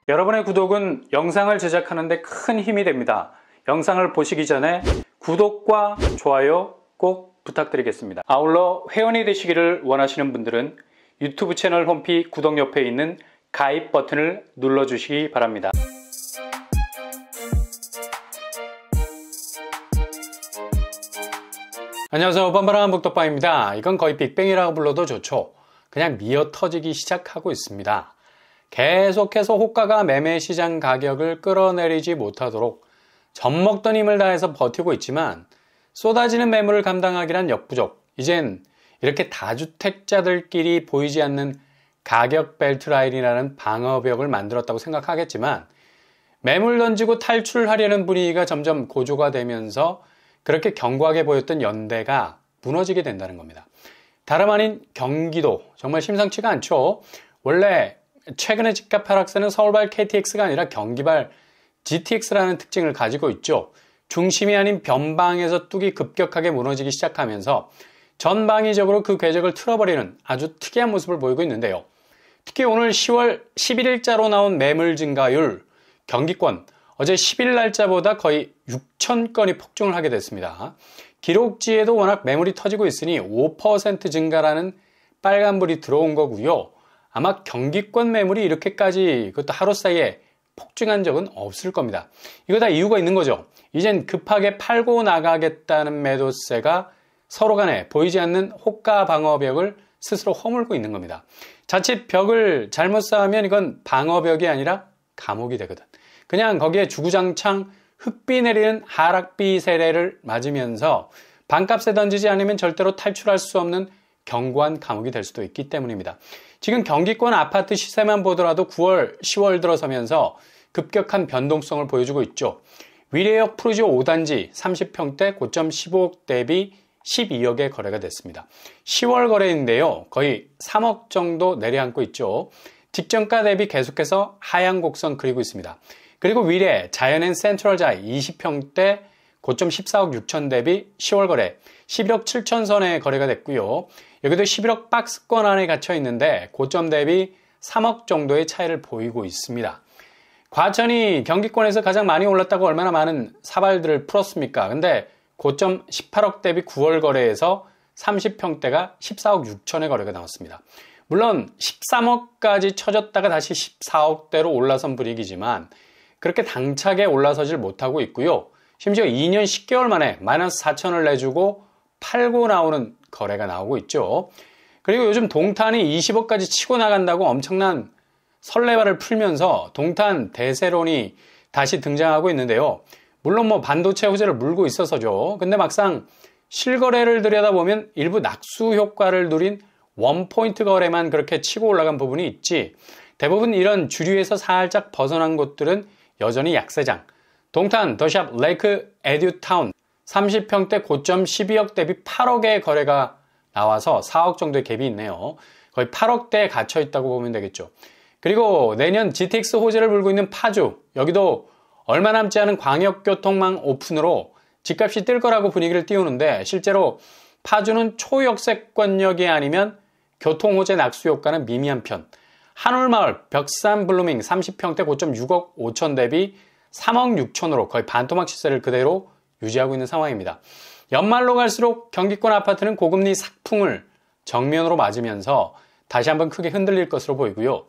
여러분의 구독은 영상을 제작하는 데 큰 힘이 됩니다. 영상을 보시기 전에 구독과 좋아요 꼭 부탁드리겠습니다. 아울러 회원이 되시기를 원하시는 분들은 유튜브 채널 홈피 구독 옆에 있는 가입 버튼을 눌러주시기 바랍니다. 안녕하세요. 뻔뻔한 북덕방입니다. 이건 거의 빅뱅이라고 불러도 좋죠. 그냥 미어 터지기 시작하고 있습니다. 계속해서 호가가 매매 시장 가격을 끌어내리지 못하도록 젖먹던 힘을 다해서 버티고 있지만 쏟아지는 매물을 감당하기란 역부족. 이젠 이렇게 다주택자들끼리 보이지 않는 가격 벨트 라인이라는 방어벽을 만들었다고 생각하겠지만 매물 던지고 탈출하려는 분위기가 점점 고조가 되면서 그렇게 견고하게 보였던 연대가 무너지게 된다는 겁니다. 다름 아닌 경기도 정말 심상치가 않죠. 원래 최근의 집값 하락세는 서울발 KTX가 아니라 경기발 GTX라는 특징을 가지고 있죠. 중심이 아닌 변방에서 뚝이 급격하게 무너지기 시작하면서 전방위적으로 그 궤적을 틀어버리는 아주 특이한 모습을 보이고 있는데요. 특히 오늘 10월 11일자로 나온 매물 증가율, 경기권 어제 10일 날짜보다 거의 6천 건이 폭증을 하게 됐습니다. 기록지에도 워낙 매물이 터지고 있으니 5% 증가라는 빨간불이 들어온 거고요. 아마 경기권 매물이 이렇게까지 그것도 하루 사이에 폭증한 적은 없을 겁니다. 이거 다 이유가 있는 거죠. 이젠 급하게 팔고 나가겠다는 매도세가 서로 간에 보이지 않는 호가 방어벽을 스스로 허물고 있는 겁니다. 자칫 벽을 잘못 쌓으면 이건 방어벽이 아니라 감옥이 되거든. 그냥 거기에 주구장창 흙비 내리는 하락비 세례를 맞으면서 반값에 던지지 않으면 절대로 탈출할 수 없는 견고한 감옥이 될 수도 있기 때문입니다. 지금 경기권 아파트 시세만 보더라도 9월, 10월 들어서면서 급격한 변동성을 보여주고 있죠. 위례역 푸르지오 5단지 30평대 고점 15억 대비 12억에 거래가 됐습니다. 10월 거래인데요. 거의 3억 정도 내려앉고 있죠. 직전가 대비 계속해서 하향 곡선 그리고 있습니다. 그리고 위례 자연앤 센트럴자이 20평대 고점 14억 6천 대비 10월 거래 11억 7천 선에 거래가 됐고요. 여기도 11억 박스권 안에 갇혀 있는데 고점 대비 3억 정도의 차이를 보이고 있습니다. 과천이 경기권에서 가장 많이 올랐다고 얼마나 많은 사발들을 풀었습니까? 근데 고점 18억 대비 9월 거래에서 30평대가 14억 6천에 거래가 나왔습니다. 물론 13억까지 쳐졌다가 다시 14억대로 올라선 분위기지만 그렇게 당차게 올라서질 못하고 있고요. 심지어 2년 10개월 만에 마이너스 4천을 내주고 팔고 나오는 거래가 나오고 있죠. 그리고 요즘 동탄이 20억까지 치고 나간다고 엄청난 설레발을 풀면서 동탄 대세론이 다시 등장하고 있는데요. 물론 반도체 호재를 물고 있어서죠. 근데 막상 실거래를 들여다보면 일부 낙수 효과를 누린 원포인트 거래만 그렇게 치고 올라간 부분이 있지 대부분 이런 주류에서 살짝 벗어난 곳들은 여전히 약세장. 동탄 더샵 레이크 에듀타운 30평대 고점 12억 대비 8억의 거래가 나와서 4억 정도의 갭이 있네요. 거의 8억대에 갇혀 있다고 보면 되겠죠. 그리고 내년 GTX 호재를 불고 있는 파주, 여기도 얼마 남지 않은 광역교통망 오픈으로 집값이 뜰 거라고 분위기를 띄우는데 실제로 파주는 초역세권역이 아니면 교통호재 낙수 효과는 미미한 편. 한울마을 벽산 블루밍 30평대 고점 6억 5천 대비 3억 6천으로 거의 반토막 시세를 그대로 유지하고 있는 상황입니다. 연말로 갈수록 경기권 아파트는 고금리 삭풍을 정면으로 맞으면서 다시 한번 크게 흔들릴 것으로 보이고요.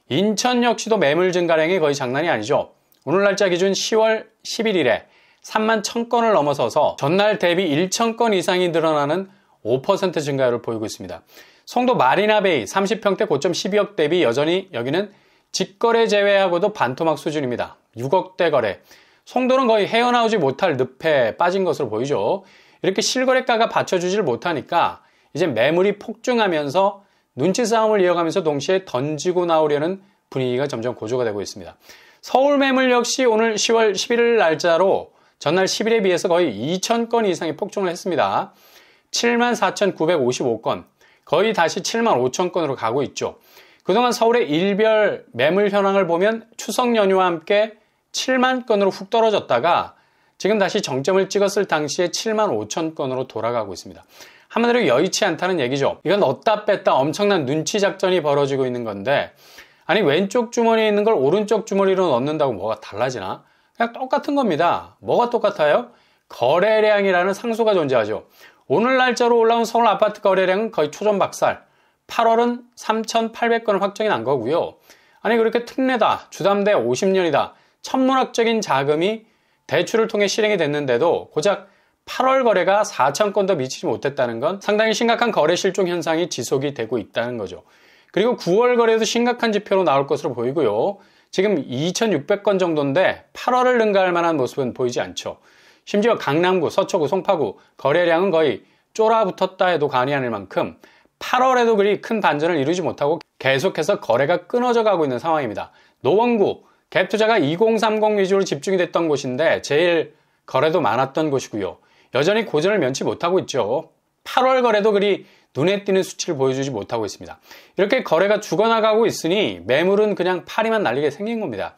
인천 역시도 매물 증가량이 거의 장난이 아니죠. 오늘 날짜 기준 10월 11일에 3만 1000건을 넘어서서 전날 대비 1000건 이상이 늘어나는 5% 증가율을 보이고 있습니다. 송도 마리나베이 30평대 고점 12억 대비 여전히 여기는 직거래 제외하고도 반토막 수준입니다. 6억대 거래. 송도는 거의 헤어나오지 못할 늪에 빠진 것으로 보이죠. 이렇게 실거래가가 받쳐주질 못하니까 이제 매물이 폭증하면서 눈치 싸움을 이어가면서 동시에 던지고 나오려는 분위기가 점점 고조가 되고 있습니다. 서울 매물 역시 오늘 10월 11일 날짜로 전날 10일에 비해서 거의 2,000건 이상이 폭증을 했습니다. 74,955건, 거의 다시 75,000건으로 가고 있죠. 그동안 서울의 일별 매물 현황을 보면 추석 연휴와 함께 7만 건으로 훅 떨어졌다가 지금 다시 정점을 찍었을 당시에 7만 5천 건으로 돌아가고 있습니다. 한마디로 여의치 않다는 얘기죠. 이건 얻다 뺐다 엄청난 눈치 작전이 벌어지고 있는 건데 아니 왼쪽 주머니에 있는 걸 오른쪽 주머니로 넣는다고 뭐가 달라지나? 그냥 똑같은 겁니다. 뭐가 똑같아요? 거래량이라는 상수가 존재하죠. 오늘 날짜로 올라온 서울 아파트 거래량은 거의 초전박살. 8월은 3,800건을 확정이 난 거고요. 아니 그렇게 특례다, 주담대 50년이다, 천문학적인 자금이 대출을 통해 실행이 됐는데도 고작 8월 거래가 4,000건도 미치지 못했다는 건 상당히 심각한 거래 실종 현상이 지속이 되고 있다는 거죠. 그리고 9월 거래도 심각한 지표로 나올 것으로 보이고요. 지금 2,600건 정도인데 8월을 능가할 만한 모습은 보이지 않죠. 심지어 강남구, 서초구, 송파구 거래량은 거의 쫄아붙었다 해도 과언이 아닐 만큼 8월에도 그리 큰 반전을 이루지 못하고 계속해서 거래가 끊어져 가고 있는 상황입니다. 노원구, 갭투자가 2030 위주로 집중이 됐던 곳인데 제일 거래도 많았던 곳이고요. 여전히 고전을 면치 못하고 있죠. 8월 거래도 그리 눈에 띄는 수치를 보여주지 못하고 있습니다. 이렇게 거래가 죽어나가고 있으니 매물은 그냥 파리만 날리게 생긴 겁니다.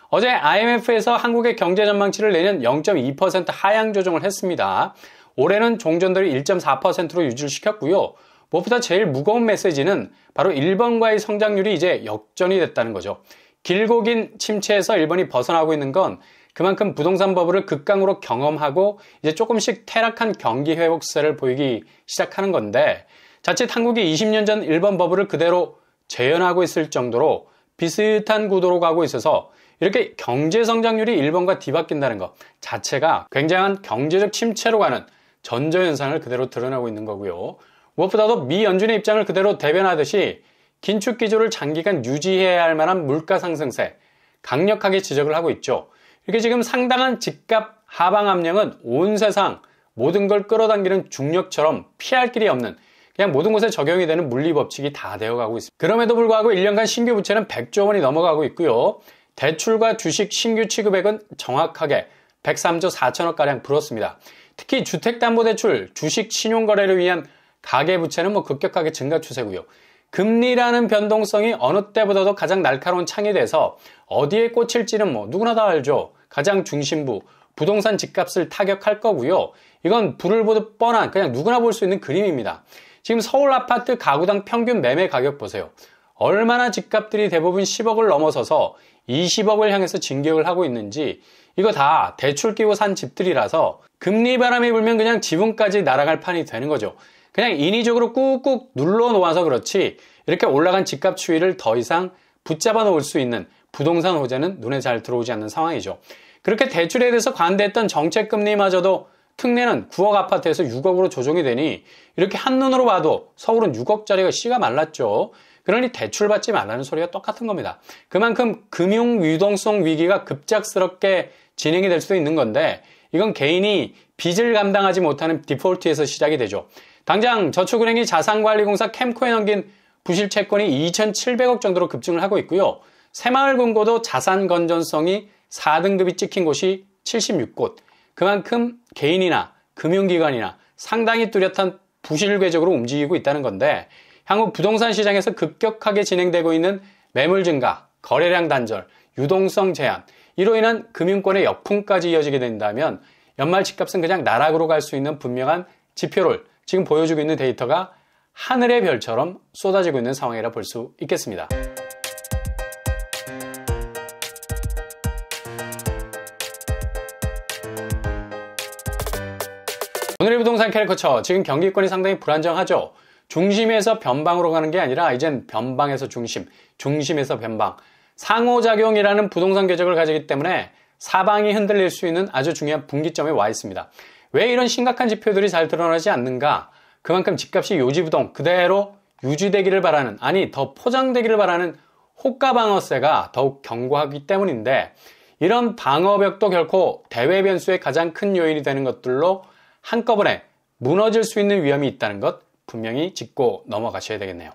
어제 IMF에서 한국의 경제 전망치를 내년 0.2% 하향 조정을 했습니다. 올해는 종전들이 1.4%로 유지를 시켰고요. 무엇보다 제일 무거운 메시지는 바로 일본과의 성장률이 이제 역전이 됐다는 거죠. 길고 긴 침체에서 일본이 벗어나고 있는 건 그만큼 부동산 버블을 극강으로 경험하고 이제 조금씩 퇴락한 경기 회복세를 보이기 시작하는 건데 자칫 한국이 20년 전 일본 버블을 그대로 재현하고 있을 정도로 비슷한 구도로 가고 있어서 이렇게 경제 성장률이 일본과 뒤바뀐다는 것 자체가 굉장한 경제적 침체로 가는 전조현상을 그대로 드러내고 있는 거고요. 무엇보다도 미 연준의 입장을 그대로 대변하듯이 긴축 기조를 장기간 유지해야 할 만한 물가 상승세 강력하게 지적을 하고 있죠. 이렇게 지금 상당한 집값 하방 압력은 온 세상 모든 걸 끌어당기는 중력처럼 피할 길이 없는 그냥 모든 곳에 적용이 되는 물리법칙이 다 되어가고 있습니다. 그럼에도 불구하고 1년간 신규 부채는 100조 원이 넘어가고 있고요. 대출과 주식 신규 취급액은 정확하게 103조 4천억가량 불었습니다. 특히 주택담보대출, 주식 신용거래를 위한 가계부채는 급격하게 증가 추세고요. 금리라는 변동성이 어느 때보다도 가장 날카로운 창이 돼서 어디에 꽂힐지는 누구나 다 알죠. 가장 중심부, 부동산 집값을 타격할 거고요. 이건 불을 보듯 뻔한 그냥 누구나 볼 수 있는 그림입니다. 지금 서울 아파트 가구당 평균 매매 가격 보세요. 얼마나 집값들이 대부분 10억을 넘어서서 20억을 향해서 진격을 하고 있는지 이거 다 대출 끼고 산 집들이라서 금리 바람이 불면 그냥 지붕까지 날아갈 판이 되는 거죠. 그냥 인위적으로 꾹꾹 눌러 놓아서 그렇지 이렇게 올라간 집값 추이를 더 이상 붙잡아 놓을 수 있는 부동산 호재는 눈에 잘 들어오지 않는 상황이죠. 그렇게 대출에 대해서 관대했던 정책금리마저도 특례는 9억 아파트에서 6억으로 조정이 되니 이렇게 한눈으로 봐도 서울은 6억짜리가 씨가 말랐죠. 그러니 대출 받지 말라는 소리가 똑같은 겁니다. 그만큼 금융 유동성 위기가 급작스럽게 진행이 될 수도 있는 건데 이건 개인이 빚을 감당하지 못하는 디폴트에서 시작이 되죠. 당장 저축은행이 자산관리공사 캠코에 넘긴 부실 채권이 2,700억 정도로 급증을 하고 있고요. 새마을금고도 자산 건전성이 4등급이 찍힌 곳이 76곳. 그만큼 개인이나 금융기관이나 상당히 뚜렷한 부실 궤적으로 움직이고 있다는 건데 향후 부동산 시장에서 급격하게 진행되고 있는 매물 증가, 거래량 단절, 유동성 제한 이로 인한 금융권의 역풍까지 이어지게 된다면 연말 집값은 그냥 나락으로 갈 수 있는 분명한 지표를 지금 보여주고 있는 데이터가 하늘의 별처럼 쏟아지고 있는 상황이라 볼 수 있겠습니다. 오늘의 부동산 캐리커처, 지금 경기권이 상당히 불안정하죠. 중심에서 변방으로 가는 게 아니라 이젠 변방에서 중심, 중심에서 변방. 상호작용이라는 부동산 궤적을 가지기 때문에 사방이 흔들릴 수 있는 아주 중요한 분기점에 와 있습니다. 왜 이런 심각한 지표들이 잘 드러나지 않는가? 그만큼 집값이 요지부동 그대로 유지되기를 바라는, 아니 더 포장되기를 바라는 호가 방어세가 더욱 견고하기 때문인데 이런 방어벽도 결코 대외 변수의 가장 큰 요인이 되는 것들로 한꺼번에 무너질 수 있는 위험이 있다는 것 분명히 짚고 넘어가셔야 되겠네요.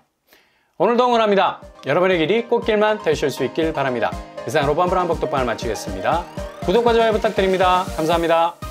오늘도 응원합니다. 여러분의 길이 꽃길만 되실 수 있길 바랍니다. 이상으로 뻔뻔한 복덕방을 마치겠습니다. 구독과 좋아요 부탁드립니다. 감사합니다.